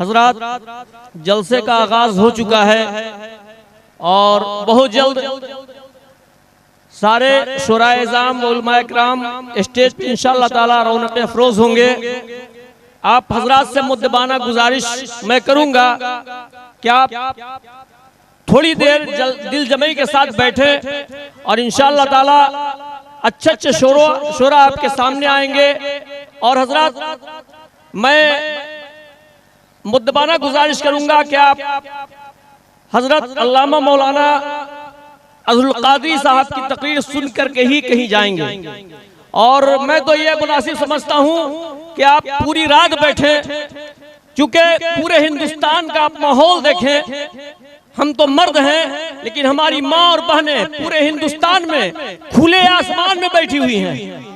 हजरात, जलसे का आगाज हो चुका है और बहुत जल्द सारे शुरा-ए-इज़ाम उलमा इकराम स्टेज पे इंशाअल्लाह ताला रौनक अफरोज होंगे। आप हजरात से मुद्दबाना गुजारिश मैं करूंगा कि आप थोड़ी देर दिल जमई के साथ बैठे और इंशाअल्लाह ताला अच्छे अच्छे शोरा आपके सामने आएंगे। और हजरात, मैं मुद्दबाना गुजारिश करूंगा कि आप हजरत अल्लामा मौलाना अब्दुल कादरी साहब की तकरीर सुन करके ही कहीं जाएंगे। और मैं तो ये मुनासिब समझता हूँ कि आप पूरी रात बैठे, चूंकि पूरे हिंदुस्तान का आप माहौल देखें। हम तो मर्द हैं, लेकिन हमारी माँ और बहनें पूरे हिंदुस्तान में खुले आसमान में बैठी हुई हैं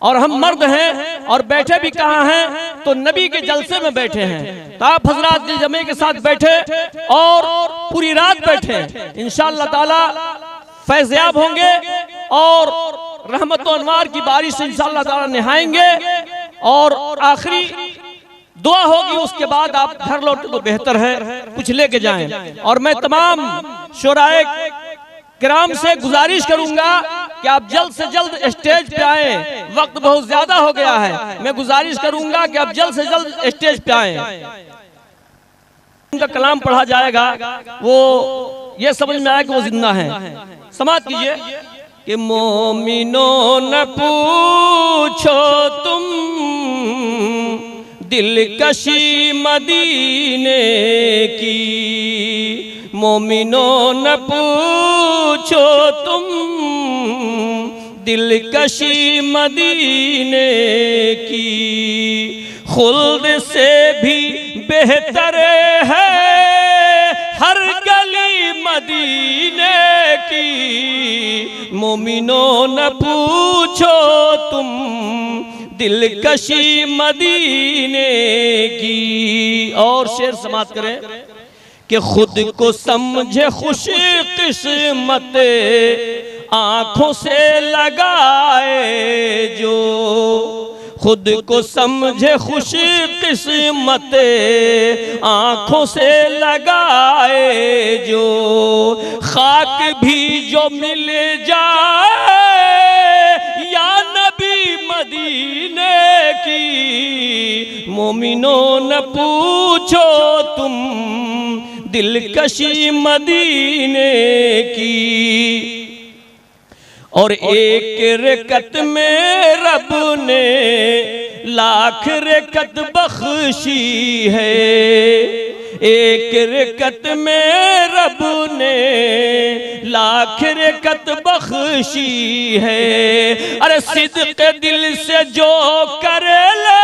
और हम मर्द हैं और बैठे भी कहाँ हैं, तो नबी के जलसे में बैठे हैं। तो आप हजरात दिल जमे के साथ बैठे और पूरी रात बैठे, इंशाअल्लाह ताला फैज़याब होंगे और रहमत और अनवार की बारिश से इंशाअल्लाह ताला नहाएंगे और आखिरी दुआ होगी। उसके बाद आप घर लौटे तो बेहतर है, कुछ लेके जाएं। और मैं तमाम शुराए किराम से गुजारिश करूंगा कि आप जल्द से जल्द स्टेज पे आए, वक्त बहुत ज्यादा हो गया है। मैं गुजारिश करूंगा कि आप जल्द से जल्द स्टेज पे आए। उनका कलाम पढ़ा जाएगा, वो ये समझ में आया कि वो जिंदा है। समाप्त कीजिए कि मोमिनों न पूछो तुम दिलकशी मदीने की, मोमिनों न पूछो तुम दिलकशी मदीने की, खुल्द से भी बेहतर है हर गली मदीने की, मोमिनों न पूछो तुम दिलकशी मदीने की। और शेर समाप्त करें कि खुद को समझे खुश किस्मत आंखों से लगाए जो, खुद को समझे खुश किस्मत आंखों से लगाए जो, खाक भी जो मिल जाए या नबी मदीने की, मोमिनों न पूछो तुम दिलकशी मदीने की। और एक रकत में रब ने लाख रकत बख्शी है, एक रकत में रब ने लाख रकत बख्शी है। अरे सिद्क दिल से जो कर ले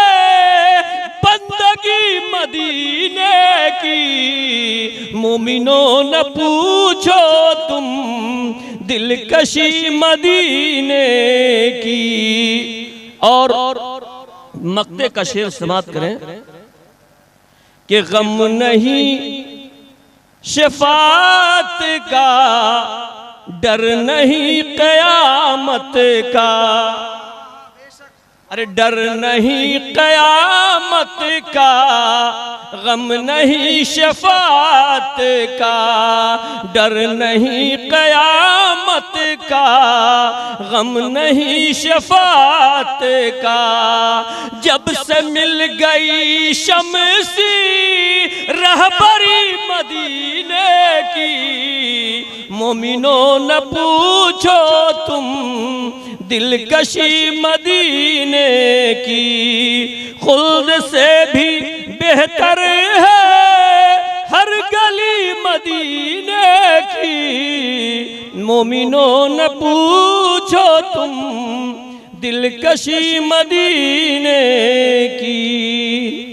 बंदगी मदीने की, मोमिनों न पूछो तुम दिलकशी मदीने की। और मक्ते का शेर समाप्त करें कि गम नहीं शफात का, डर नहीं क़यामत का, अरे डर नहीं क़यामत का, गम नहीं शफात का, डर नहीं क़यामत का, गम नहीं शफात का। जब से मिल गई शमसी रहबरी मदीने की, मोमिनों न पूछो तुम दिलकशी मदीने की, खुल्द से भी बेहतर है हर गली मदीने की, मोमिनों न पूछो तुम दिलकशी मदीने की।